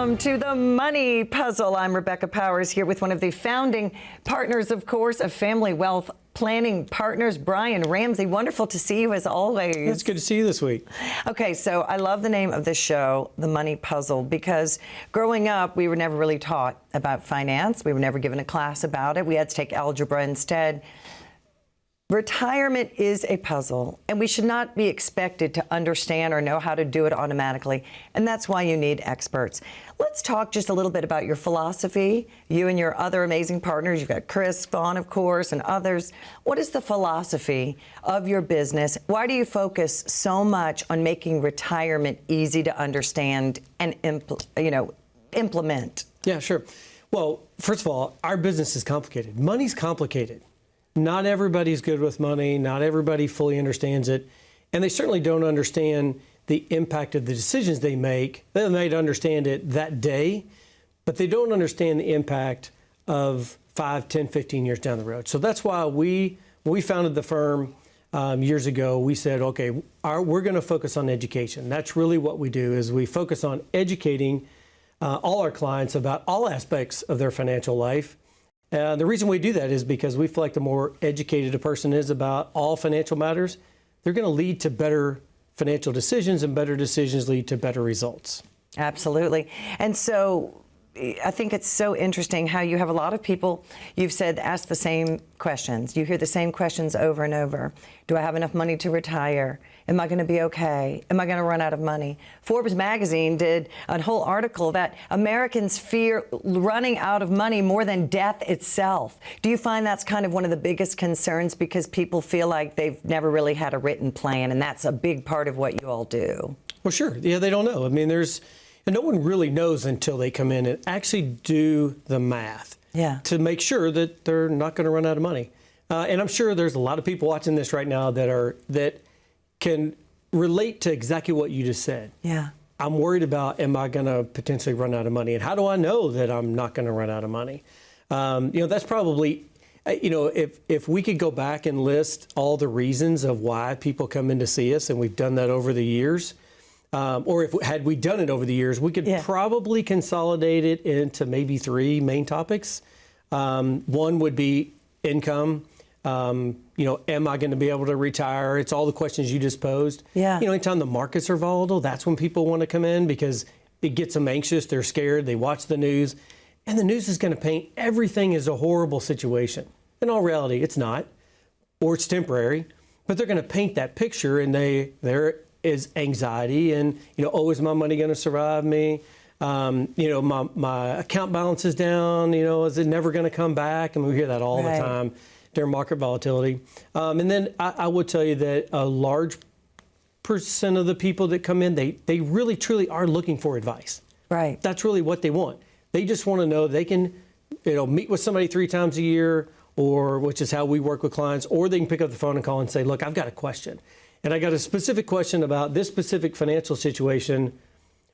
Welcome to the Money Puzzle. I'm Rebecca Powers here with one of the founding partners, of course, of Family Wealth Planning Partners, Brian Ramsey. Wonderful to see you as always. It's good to see you this week. Okay, so I love the name of this show, The Money Puzzle, because growing up, we were never really taught about finance. We were never given a class about it. We had to take algebra instead. Retirement is a puzzle, and we should not be expected to understand or know how to do it automatically, and that's why you need experts. Let's talk just a little bit about your philosophy, you and your other amazing partners. You've got Chris Vaughn, of course, and others. What is the philosophy of your business? Why do you focus so much on making retirement easy to understand and implement? Yeah, sure. Well, first of all, our business is complicated. Money's complicated. Not everybody's good with money. Not everybody fully understands it. And they certainly don't understand the impact of the decisions they make. They might understand it that day, but they don't understand the impact of 5, 10, 15 years down the road. So that's why we founded the firm years ago. We said, okay, we're going to focus on education. That's really what we do, is we focus on educating all our clients about all aspects of their financial life. The reason we do that is because we feel like the more educated a person is about all financial matters, they're going to lead to better financial decisions, and better decisions lead to better results. Absolutely. And so I think it's so interesting how you have a lot of people, you've said, ask the same questions. You hear the same questions over and over. Do I have enough money to retire? Am I going to be okay? Am I going to run out of money? Forbes magazine did a whole article that Americans fear running out of money more than death itself. Do you find that's kind of one of the biggest concerns, because people feel like they've never really had a written plan, and that's a big part of what you all do? Well, sure. Yeah, they don't know. I mean, and no one really knows until they come in and actually do the math to make sure that they're not going to run out of money. And I'm sure there's a lot of people watching this right now that can relate to exactly what you just said. Yeah. I'm worried about, am I going to potentially run out of money? And how do I know that I'm not going to run out of money? That's probably, if we could go back and list all the reasons of why people come in to see us, and we've done that over the years, or had we done it over the years, we could probably consolidate it into maybe 3 main topics. One would be income. Am I going to be able to retire? It's all the questions you just posed. Yeah. Anytime the markets are volatile, that's when people want to come in, because it gets them anxious. They're scared. They watch the news, and the news is going to paint everything as a horrible situation. In all reality, it's not, or it's temporary, but they're going to paint that picture, and there is anxiety, and is my money going to survive me? My account balance is down. Is it never going to come back? And we hear that all the time during market volatility. And then I would tell you that a large percent of the people that come in, they really truly are looking for advice. Right. That's really what they want. They just want to know they can, meet with somebody 3 times a year, which is how we work with clients, or they can pick up the phone and call and say, look, I've got a question. And I got a specific question about this specific financial situation.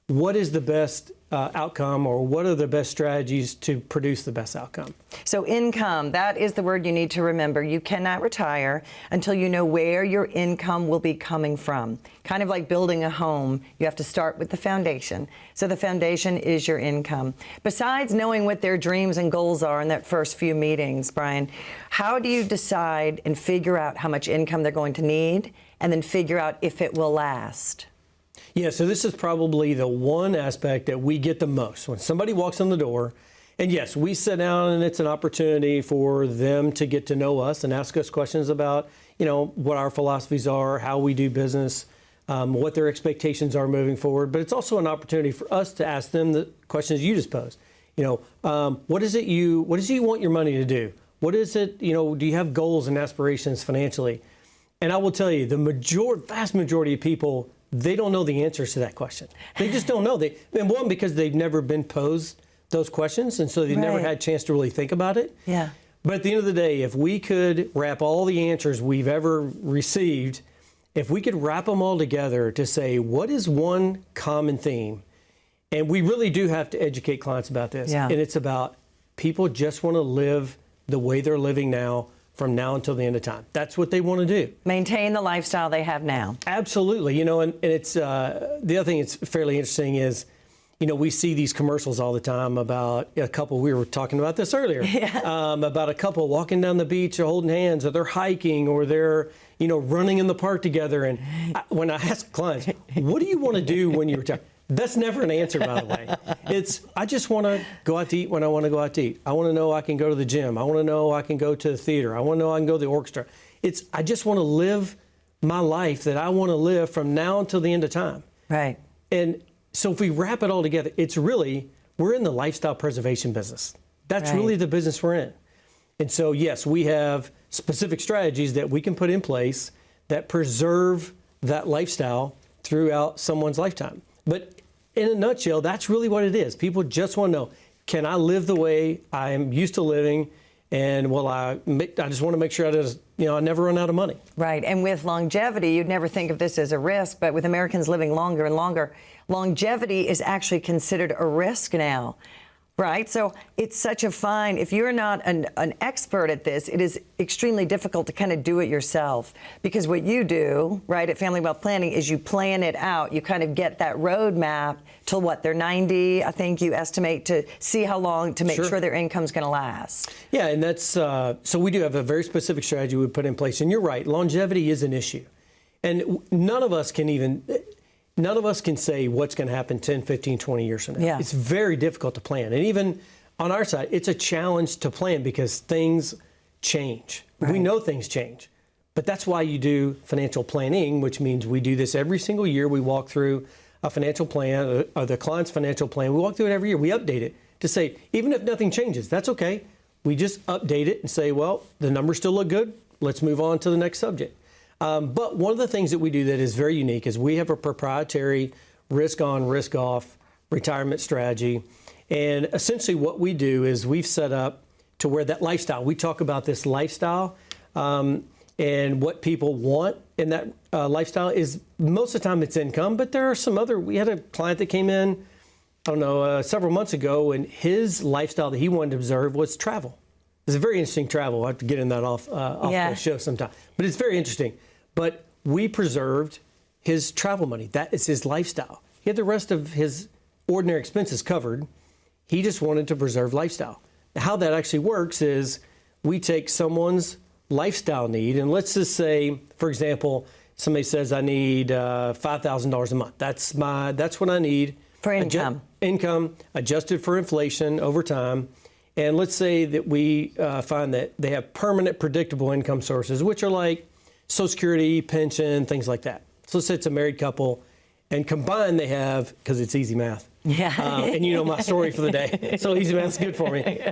What is the best outcome, or what are the best strategies to produce the best outcome? So income, that is the word you need to remember. You cannot retire until you know where your income will be coming from. Kind of like building a home, you have to start with the foundation. So the foundation is your income. Besides knowing what their dreams and goals are in that first few meetings, Brian, how do you decide and figure out how much income they're going to need, and then figure out if it will last? Yeah, so this is probably the one aspect that we get the most. When somebody walks in the door, and yes, we sit down and it's an opportunity for them to get to know us and ask us questions about, what our philosophies are, how we do business, what their expectations are moving forward. But it's also an opportunity for us to ask them the questions you just posed. What is it you want your money to do? What is it, do you have goals and aspirations financially? And I will tell you, the vast majority of people, they don't know the answers to that question. They just don't know. And one, because they've never been posed those questions, and so they've never had a chance to really think about it. Yeah. But at the end of the day, if we could wrap all the answers we've ever received, if we could wrap them all together to say, what is one common theme? And we really do have to educate clients about this. Yeah. And it's about people just want to live the way they're living now, from now until the end of time. That's what they want to do. Maintain the lifestyle they have now. Absolutely. And it's the other thing that's fairly interesting is, we see these commercials all the time about a couple, we were talking about this earlier, about a couple walking down the beach or holding hands, or they're hiking, or they're, running in the park together. And when I ask clients, what do you want to do when you retire? That's never an answer, by the way. It's, I just want to go out to eat when I want to go out to eat. I want to know I can go to the gym. I want to know I can go to the theater. I want to know I can go to the orchestra. I just want to live my life that I want to live from now until the end of time. Right. And so if we wrap it all together, it's really, we're in the lifestyle preservation business. That's Right. really the business we're in. And so, yes, we have specific strategies that we can put in place that preserve that lifestyle throughout someone's lifetime. But in a nutshell, that's really what it is. People just want to know, can I live the way I'm used to living? And I just want to make sure I never run out of money. Right. And with longevity, you'd never think of this as a risk, but with Americans living longer and longer, longevity is actually considered a risk now. Right. So it's such a fine. If you're not an expert at this, it is extremely difficult to kind of do it yourself, because what you do, right, at Family Wealth Planning is you plan it out. You kind of get that roadmap till they're 90, I think you estimate, to see how long to make sure their income's going to last. Yeah. And that's so we do have a very specific strategy we put in place. And you're right. Longevity is an issue. And none of us can say what's going to happen 10, 15, 20 years from now. Yeah. It's very difficult to plan. And even on our side, it's a challenge to plan because things change. Right. We know things change. But that's why you do financial planning, which means we do this every single year. We walk through a financial plan, or the client's financial plan. We walk through it every year. We update it to say, even if nothing changes, that's okay. We just update it and say, well, the numbers still look good. Let's move on to the next subject. But one of the things that we do that is very unique is we have a proprietary risk-on, risk-off retirement strategy. And essentially what we do is we've set up to where that lifestyle, we talk about this lifestyle, and what people want in that lifestyle is most of the time it's income, but there are some we had a client that came in, several months ago, and his lifestyle that he wanted to observe was travel. It's a very interesting travel. I'll have to get in that off the show sometime. But it's very interesting. But we preserved his travel money. That is his lifestyle. He had the rest of his ordinary expenses covered. He just wanted to preserve lifestyle. How that actually works is we take someone's lifestyle need, and let's just say, for example, somebody says, I need $5,000 a month. That's what I need. For income. Income adjusted for inflation over time. And let's say that we find that they have permanent predictable income sources, which are like Social Security, pension, things like that. So let's say it's a married couple, and combined they have, because it's easy math. Yeah. And you know my story for the day. So easy math's good for me.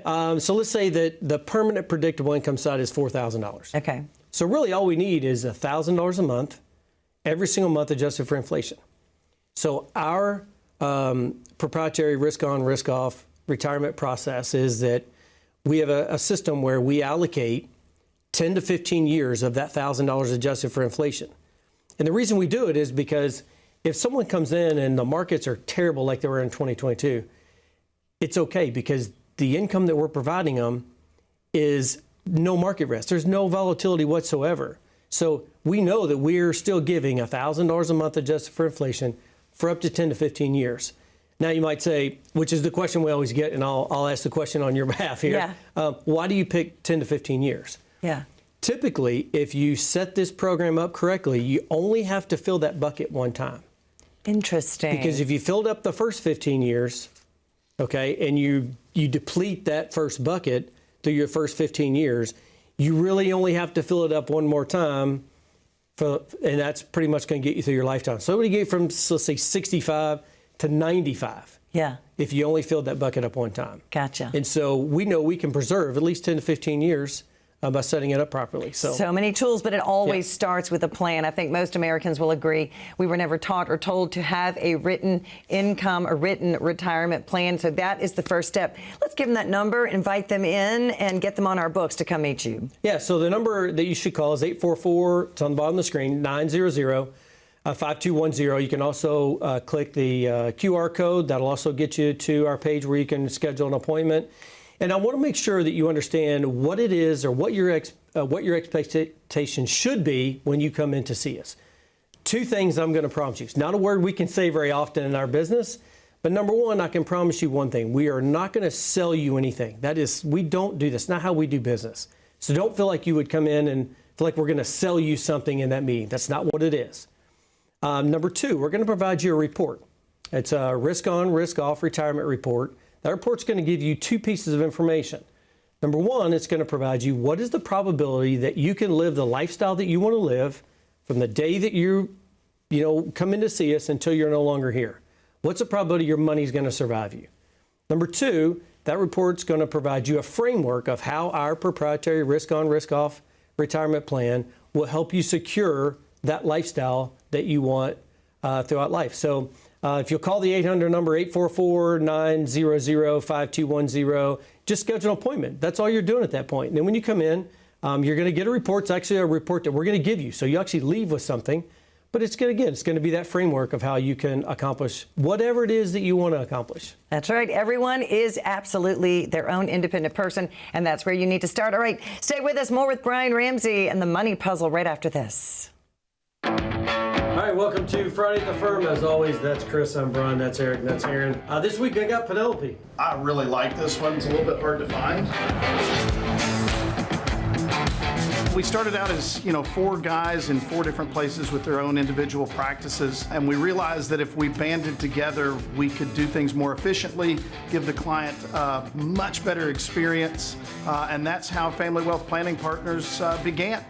So let's say that the permanent predictable income side is $4,000. Okay. So really all we need is $1,000 a month, every single month adjusted for inflation. So our proprietary risk-on, risk-off retirement process is that we have a system where we allocate 10 to 15 years of that $1,000 adjusted for inflation. And the reason we do it is because if someone comes in and the markets are terrible like they were in 2022, it's okay because the income that we're providing them is no market risk. There's no volatility whatsoever. So we know that we're still giving $1,000 a month adjusted for inflation for up to 10 to 15 years. Now you might say, which is the question we always get, and I'll ask the question on your behalf here. Yeah. Why do you pick 10 to 15 years? Yeah. Typically, if you set this program up correctly, you only have to fill that bucket one time. Interesting. Because if you filled up the first 15 years, okay, and you deplete that first bucket through your first 15 years, you really only have to fill it up one more time, and that's pretty much going to get you through your lifetime. So it would get from, let's say, 65 to 95. Yeah. If you only filled that bucket up one time. Gotcha. And so we know we can preserve at least 10 to 15 years by setting it up properly. So many tools, but it always starts with a plan. I think most Americans will agree. We were never taught or told to have a written income, a written retirement plan. So that is the first step. Let's give them that number, invite them in, and get them on our books to come meet you. Yeah, so the number that you should call is 844, it's on the bottom of the screen, 900-5210. You can also click the QR code. That'll also get you to our page where you can schedule an appointment. And I want to make sure that you understand what it is or what your expectation should be when you come in to see us. Two things I'm going to promise you. It's not a word we can say very often in our business, But number one, I can promise you one thing. We are not going to sell you anything. We don't do this. Not how we do business. So don't feel like you would come in and feel like we're going to sell you something in that meeting. That's not what it is. Number two, we're going to provide you a report. It's a risk on, risk off retirement report. That report's going to give you two pieces of information. Number one, it's going to provide you what is the probability that you can live the lifestyle that you want to live from the day that you come in to see us until you're no longer here. What's the probability your money's going to survive you? Number two, that report's going to provide you a framework of how our proprietary risk on, risk off retirement plan will help you secure that lifestyle that you want throughout life. So if you'll call the 800 number, 844-900-5210, just schedule an appointment. That's all you're doing at that point. And then when you come in, you're going to get a report. It's actually a report that we're going to give you. So you actually leave with something. But it's going to be that framework of how you can accomplish whatever it is that you want to accomplish. That's right. Everyone is absolutely their own independent person, and that's where you need to start. All right, stay with us. More with Brian Ramsey and the Money Puzzle right after this. All right, welcome to Friday at the Firm. As always, that's Chris, I'm Brian, that's Eric, and that's Aaron. This week I got Penelope. I really like this one. It's a little bit hard to find. We started out as, four guys in four different places with their own individual practices, and we realized that if we banded together, we could do things more efficiently, give the client a much better experience, and that's how Family Wealth Planning Partners began.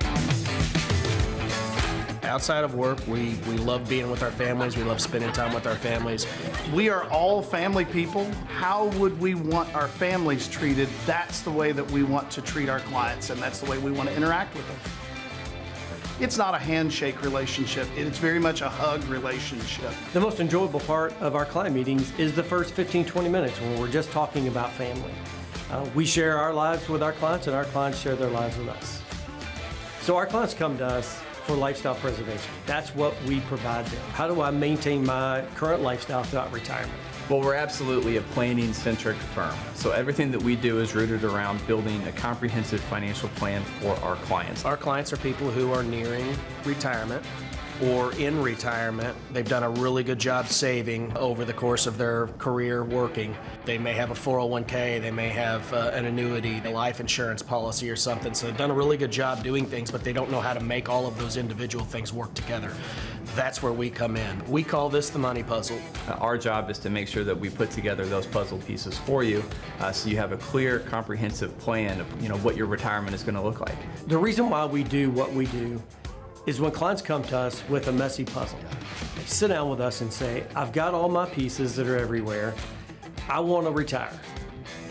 Outside of work, we love being with our families. We love spending time with our families. We are all family people. How would we want our families treated? That's the way that we want to treat our clients, and that's the way we want to interact with them. It's not a handshake relationship. It's very much a hug relationship. The most enjoyable part of our client meetings is the first 15, 20 minutes when we're just talking about family. We share our lives with our clients, and our clients share their lives with us. So our clients come to us for lifestyle preservation. That's what we provide them. How do I maintain my current lifestyle throughout retirement? Well, we're absolutely a planning-centric firm. So everything that we do is rooted around building a comprehensive financial plan for our clients. Our clients are people who are nearing retirement or in retirement. They've done a really good job saving over the course of their career working. They may have a 401k, they may have an annuity, a life insurance policy or something. So they've done a really good job doing things, but they don't know how to make all of those individual things work together. That's where we come in. We call this the money puzzle. Our job is to make sure that we put together those puzzle pieces for you so you have a clear, comprehensive plan of what your retirement is going to look like. The reason why we do what we do is when clients come to us with a messy puzzle, they sit down with us and say, I've got all my pieces that are everywhere. I want to retire.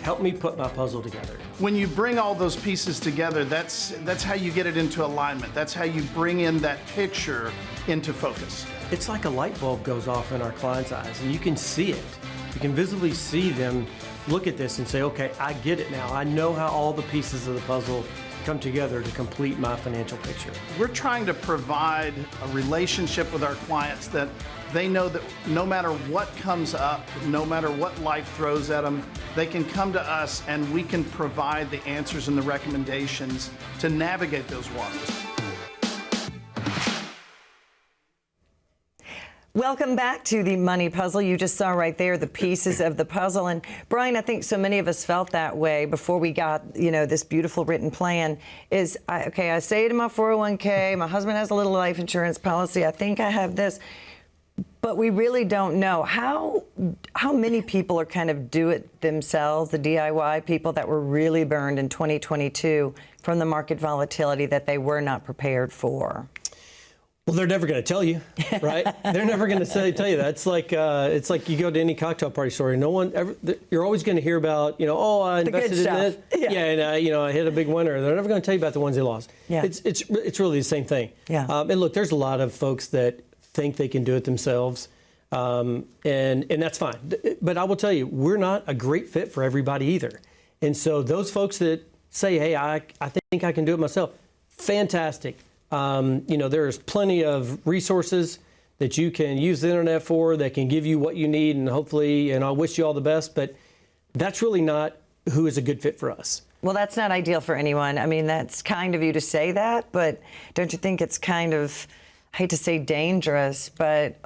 Help me put my puzzle together. When you bring all those pieces together, that's how you get it into alignment. That's how you bring in that picture into focus. It's like a light bulb goes off in our clients' eyes, and you can see it. You can visibly see them look at this and say, okay, I get it now. I know how all the pieces of the puzzle come together to complete my financial picture. We're trying to provide a relationship with our clients that they know that no matter what comes up, no matter what life throws at them, they can come to us and we can provide the answers and the recommendations to navigate those waters. Welcome back to the Money Puzzle. You just saw right there the pieces of the puzzle. And Brian, I think so many of us felt that way before we got, this beautiful written plan is, I saved in my 401k, my husband has a little life insurance policy, I think I have this. But we really don't know how many people are kind of do it themselves, the DIY people that were really burned in 2022 from the market volatility that they were not prepared for. Well, they're never going to tell you, right? They're never going to tell you that. It's like you go to any cocktail party story. No one ever. You're always going to hear about, I invested in this. And I hit a big winner. They're never going to tell you about the ones they lost. Yeah. It's really the same thing. Yeah. And look, there's a lot of folks that think they can do it themselves, and that's fine. But I will tell you, we're not a great fit for everybody either. And so those folks that say, hey, I think I can do it myself, fantastic. There's plenty of resources that you can use the internet for that can give you what you need, and hopefully, and I wish you all the best, but that's really not who is a good fit for us. Well, that's not ideal for anyone. I mean, that's kind of you to say that, but don't you think it's kind of I hate to say dangerous, but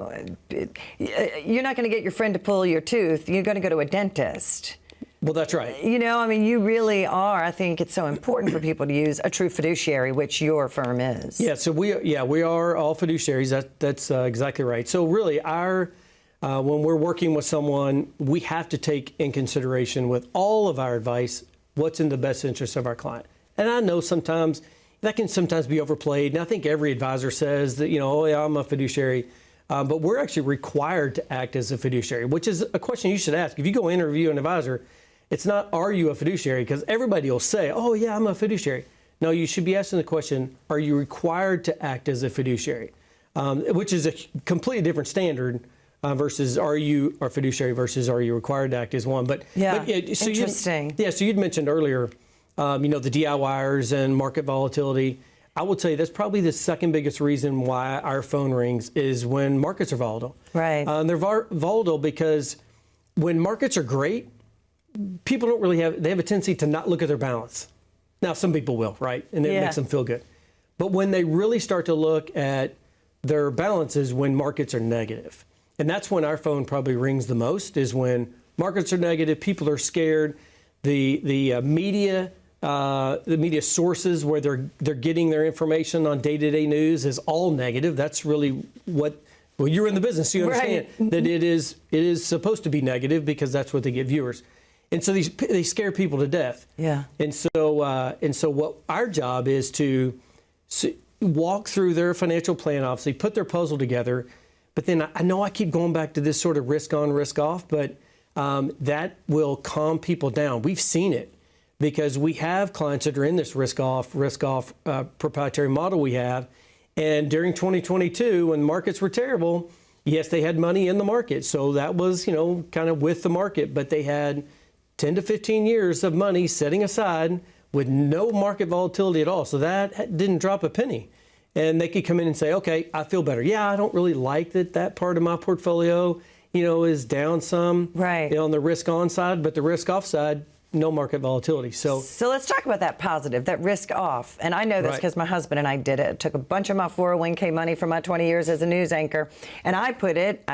you're not going to get your friend to pull your tooth. You're going to go to a dentist. Well, that's right. You know, I mean, you really are. I think it's so important for people to use a true fiduciary, which your firm is. Yeah, so we are all fiduciaries. That's exactly right. So really, when we're working with someone, we have to take in consideration with all of our advice what's in the best interest of our client. And I know sometimes that can sometimes be overplayed. And I think every advisor says that, oh yeah, I'm a fiduciary. But we're actually required to act as a fiduciary, which is a question you should ask. If you go interview an advisor, it's not, are you a fiduciary? Because everybody will say, oh yeah, I'm a fiduciary. No, you should be asking the question, are you required to act as a fiduciary? Which is a completely different standard versus are you a fiduciary versus are you required to act as one. So interesting. So you'd mentioned earlier, the DIYers and market volatility. I will tell you that's probably the second biggest reason why our phone rings is when markets are volatile. Right. They're volatile because when markets are great, people don't really they have a tendency to not look at their balance. Now, some people will, right? And it makes them feel good. But when they really start to look at their balances when markets are negative, and that's when our phone probably rings the most, is when markets are negative, people are scared, the media sources where they're getting their information on day-to-day news is all negative. That's really well, you're in the business, so you understand that it is supposed to be negative because that's what they get viewers. And so they scare people to death. Yeah. And so what our job is to walk through their financial plan, obviously, put their puzzle together. But then I know I keep going back to this sort of risk on, risk off, but that will calm people down. We've seen it because we have clients that are in this risk off proprietary model we have. And during 2022, when markets were terrible, yes, they had money in the market. So that was, kind of with the market, but they had 10 to 15 years of money setting aside with no market volatility at all. So that didn't drop a penny. And they could come in and say, okay, I feel better. Yeah, I don't really like that part of my portfolio, is down some on the risk on side, but the risk off side, no market volatility. So let's talk about that positive, that risk off. And I know this because my husband and I did it. Took a bunch of my 401k money from my 20 years as a news anchor, and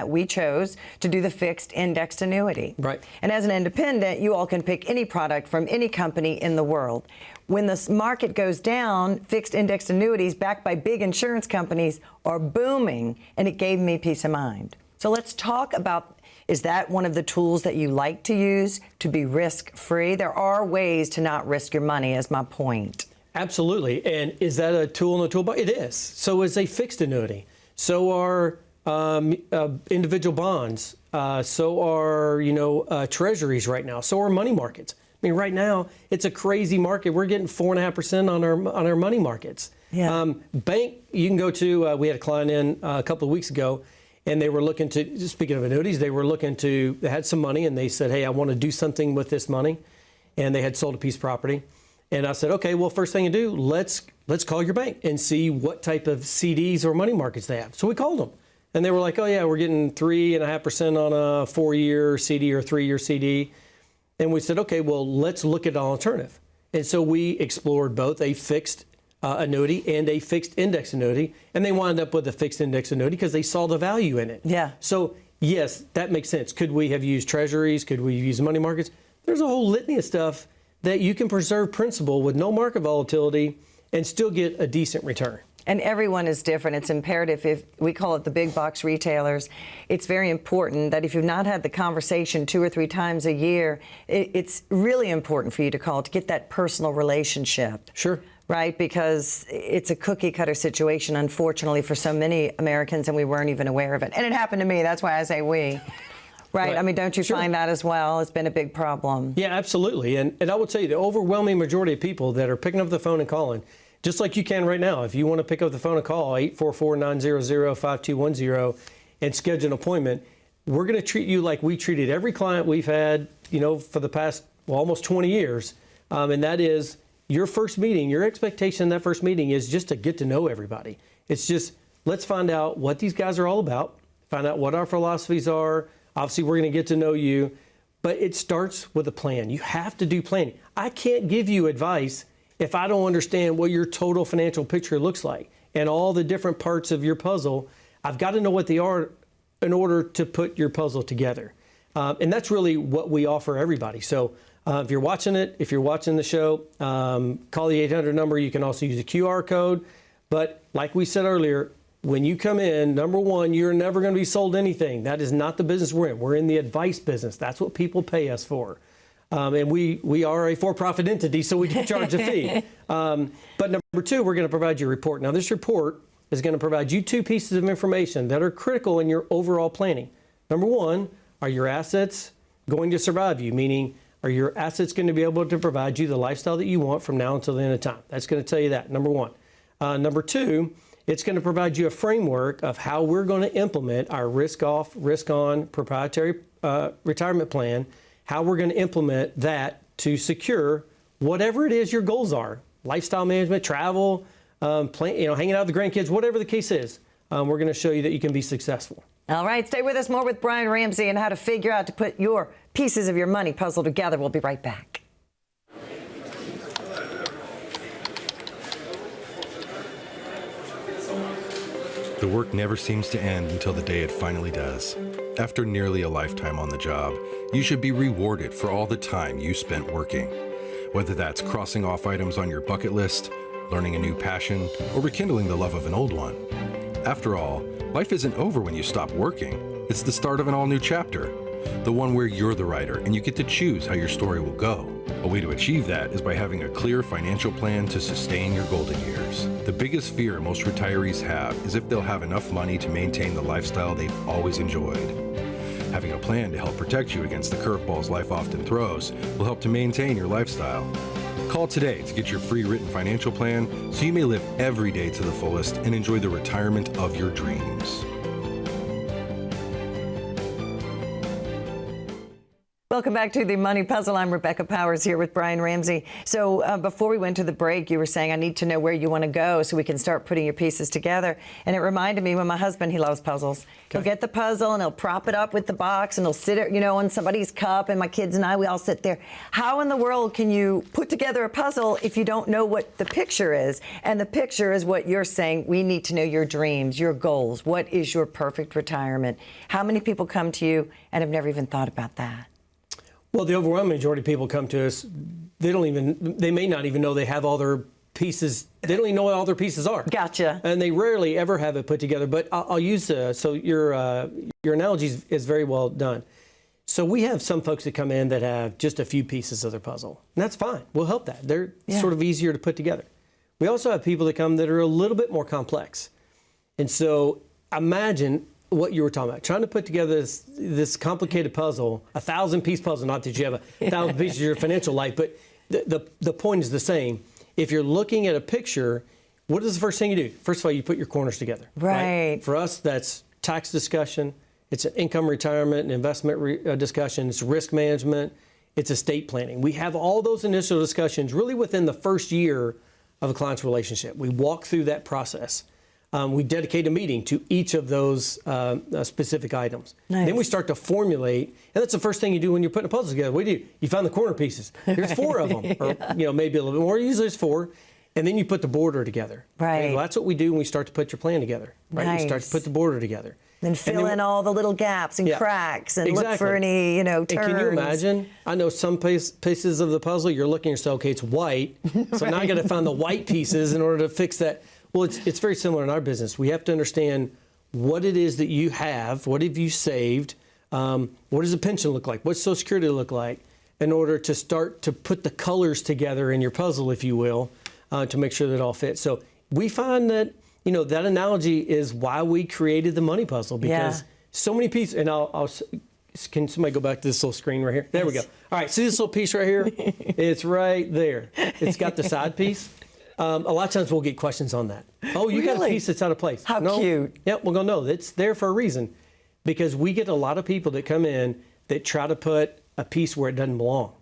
we chose to do the fixed indexed annuity. Right. And as an independent, you all can pick any product from any company in the world. When the market goes down, fixed indexed annuities backed by big insurance companies are booming, and it gave me peace of mind. So let's talk about, is that one of the tools that you like to use to be risk-free? There are ways to not risk your money, is my point. Absolutely. And is that a tool in the toolbox? It is. So is a fixed annuity. So are individual bonds. So are, treasuries right now. So are money markets. I mean, right now, it's a crazy market. We're getting 4.5% on our money markets. Yeah. Bank, you can go to, we had a client in a couple of weeks ago, and they were looking to, speaking of annuities, they had some money, and they said, hey, I want to do something with this money. And they had sold a piece of property. And I said, okay, well, first thing to do, let's call your bank and see what type of CDs or money markets they have. So we called them. And they were like, oh, yeah, we're getting 3.5% on a 4-year CD or 3-year CD. And we said, okay, well, let's look at an alternative. And so we explored both a fixed annuity and a fixed index annuity. And they wound up with a fixed index annuity because they saw the value in it. Yeah. So, yes, that makes sense. Could we have used treasuries? Could we use money markets? There's a whole litany of stuff that you can preserve principal with no market volatility and still get a decent return. And everyone is different. It's imperative, if we call it the big box retailers, it's very important that if you've not had the conversation 2 or 3 times a year, it's really important for you to call to get that personal relationship. Sure. Right? Because it's a cookie cutter situation, unfortunately, for so many Americans, and we weren't even aware of it. And it happened to me. That's why I say we. Right? I mean, don't you find that as well? It's been a big problem. Yeah, absolutely. And I will tell you, the overwhelming majority of people that are picking up the phone and calling, just like you can right now, if you want to pick up the phone and call 844-900-5210 and schedule an appointment, we're going to treat you like we treated every client we've had, for the past almost 20 years. And that is your first meeting. Your expectation in that first meeting is just to get to know everybody. It's just, let's find out what these guys are all about, find out what our philosophies are. Obviously, we're going to get to know you, but it starts with a plan. You have to do planning. I can't give you advice if I don't understand what your total financial picture looks like. and all the different parts of your puzzle. I've got to know what they are in order to put your puzzle together. And that's really what we offer everybody. So if you're watching the show, call the 800 number. You can also use a QR code. But like we said earlier, when you come in, number one, you're never going to be sold anything. That is not the business we're in. We're in the advice business. That's what people pay us for. And we are a for-profit entity, so we do charge a fee. But number two, we're going to provide you a report. Now, this report is going to provide you two pieces of information that are critical in your overall planning. Number one, are your assets going to survive you? Meaning, are your assets going to be able to provide you the lifestyle that you want from now until the end of time? That's going to tell you that, number one. Number two, it's going to provide you a framework of how we're going to implement our risk-off, risk-on proprietary retirement plan, how we're going to implement that to secure whatever it is your goals are, lifestyle management, travel, hanging out with the grandkids, whatever the case is. We're going to show you that you can be successful. All right, stay with us. More with Brian Ramsey and how to figure out to put your pieces of your money puzzle together. We'll be right back. The work never seems to end until the day it finally does. After nearly a lifetime on the job, you should be rewarded for all the time you spent working. Whether that's crossing off items on your bucket list, learning a new passion, or rekindling the love of an old one. After all, life isn't over when you stop working. It's the start of an all-new chapter. The one where you're the writer and you get to choose how your story will go. A way to achieve that is by having a clear financial plan to sustain your golden years. The biggest fear most retirees have is if they'll have enough money to maintain the lifestyle they've always enjoyed. Having a plan to help protect you against the curveballs life often throws will help to maintain your lifestyle. Call today to get your free written financial plan so you may live every day to the fullest and enjoy the retirement of your dreams. Welcome back to the Money Puzzle. I'm Rebecca Powers here with Brian Ramsey. So before we went to the break, you were saying, I need to know where you want to go so we can start putting your pieces together. And it reminded me when my husband, he loves puzzles. He'll get the puzzle and he'll prop it up with the box and he'll sit it, on somebody's cup. And my kids and I, we all sit there. How in the world can you put together a puzzle if you don't know what the picture is? And the picture is what you're saying. We need to know your dreams, your goals. What is your perfect retirement? How many people come to you and have never even thought about that? Well, the overwhelming majority of people come to us, they may not even know they have all their pieces. They don't even know what all their pieces are. Gotcha. And they rarely ever have it put together. But I'll use, so your analogy is very well done. So we have some folks that come in that have just a few pieces of their puzzle. And that's fine. We'll help that. They're sort of easier to put together. We also have people that come that are a little bit more complex. And so imagine what you were talking about, trying to put together this complicated puzzle, 1,000-piece puzzle, not that you have 1,000 pieces of your financial life, but the point is the same. If you're looking at a picture, what is the first thing you do? First of all, you put your corners together. Right. For us, that's tax discussion, it's an income retirement and investment discussion, it's risk management, it's estate planning. We have all those initial discussions really within the first year of a client's relationship. We walk through that process. We dedicate a meeting to each of those specific items. Nice. Then we start to formulate, and that's the first thing you do when you're putting a puzzle together. What do? You find the corner pieces. There's 4 of them, or maybe a little bit more. Usually it's 4, and then you put the border together. Right. Okay, well, that's what we do when we start to put your plan together. Right. Nice. You start to put the border together. Then fill in all the little gaps and cracks, and look for any turns. And can you imagine? I know some pieces of the puzzle you're looking and say, okay, it's white, so now I got to find the white pieces in order to fix that. Well, it's very similar in our business. We have to understand what it is that you have, what have you saved, what does a pension look like, what's Social Security look like, in order to start to put the colors together in your puzzle, if you will, to make sure that it all fits. So we find that, that analogy is why we created the money puzzle, because so many pieces, and can somebody go back to this little screen right here? There we go. All right, see this little piece right here? It's right there. It's got the side piece. A lot of times we'll get questions on that. Oh, you got a piece that's out of place. How cute. Yep, we'll go, no, it's there for a reason. Because we get a lot of people that come in that try to put a piece where it doesn't belong.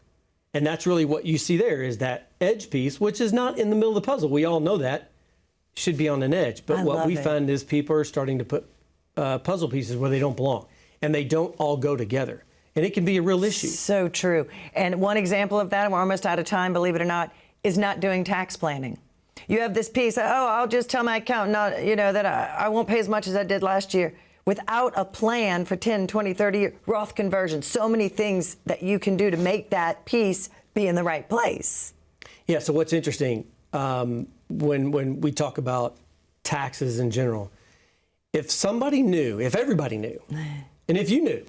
And that's really what you see there is that edge piece, which is not in the middle of the puzzle. We all know that. Should be on an edge. But what we find is people are starting to put puzzle pieces where they don't belong. And they don't all go together. And it can be a real issue. So true. And one example of that, and we're almost out of time, believe it or not, is not doing tax planning. You have this piece, I'll just tell my accountant, that I won't pay as much as I did last year. Without a plan for 10, 20, 30 year Roth conversion, so many things that you can do to make that piece be in the right place. Yeah, so what's interesting, when we talk about taxes in general, if everybody knew, and if you knew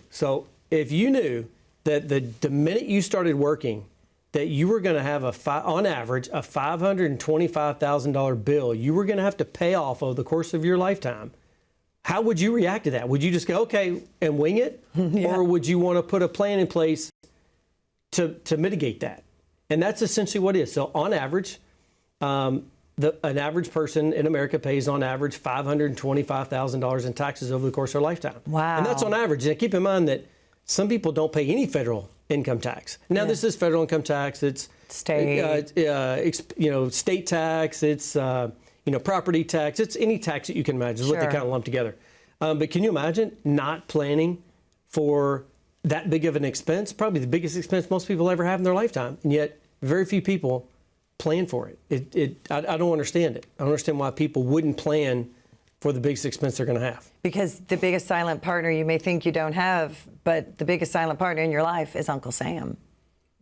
that the minute you started working, that you were going to have on average a $525,000 bill you were going to have to pay off over the course of your lifetime, how would you react to that? Would you just go, okay, and wing it? Yeah. Or would you want to put a plan in place to mitigate that? And that's essentially what it is. So on average, an average person in America pays on average $525,000 in taxes over the course of their lifetime. Wow. And that's on average. And keep in mind that some people don't pay any federal income tax. Now, this is federal income tax. It's state, state tax. It's property tax. It's any tax that you can imagine. Is what they kind of lump together. But can you imagine not planning for that big of an expense? Probably the biggest expense most people ever have in their lifetime, and yet very few people plan for it. I don't understand it. I don't understand why people wouldn't plan for the biggest expense they're going to have. Because the biggest silent partner you may think you don't have, but the biggest silent partner in your life is Uncle Sam.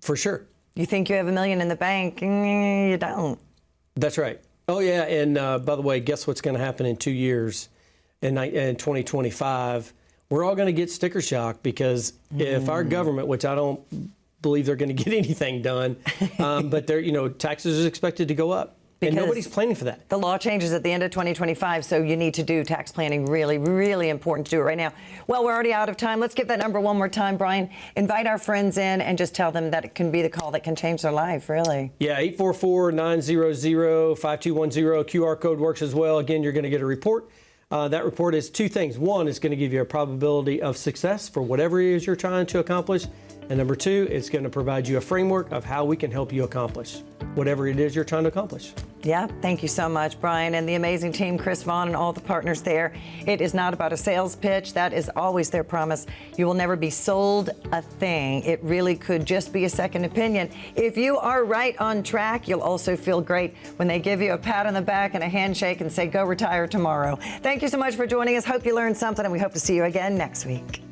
For sure. You think you have $1 million in the bank, you don't. That's right. Oh, yeah, and by the way, guess what's going to happen in 2 years, in 2025? We're all going to get sticker shock because if our government, which I don't believe they're going to get anything done, but taxes are expected to go up. Because and nobody's planning for that. The law changes at the end of 2025, so you need to do tax planning. Really, really important to do it right now. Well, we're already out of time. Let's give that number one more time, Brian. Invite our friends in and just tell them that it can be the call that can change their life, really. Yeah, 844-900-5210. QR code works as well. Again, you're going to get a report. That report is two things. One, it's going to give you a probability of success for whatever it is you're trying to accomplish. And number two, it's going to provide you a framework of how we can help you accomplish whatever it is you're trying to accomplish. Yeah, thank you so much, Brian, and the amazing team, Chris Vaughn and all the partners there. It is not about a sales pitch. That is always their promise. You will never be sold a thing. It really could just be a second opinion. If you are right on track, you'll also feel great when they give you a pat on the back and a handshake and say, go retire tomorrow. Thank you so much for joining us. Hope you learned something, and we hope to see you again next week.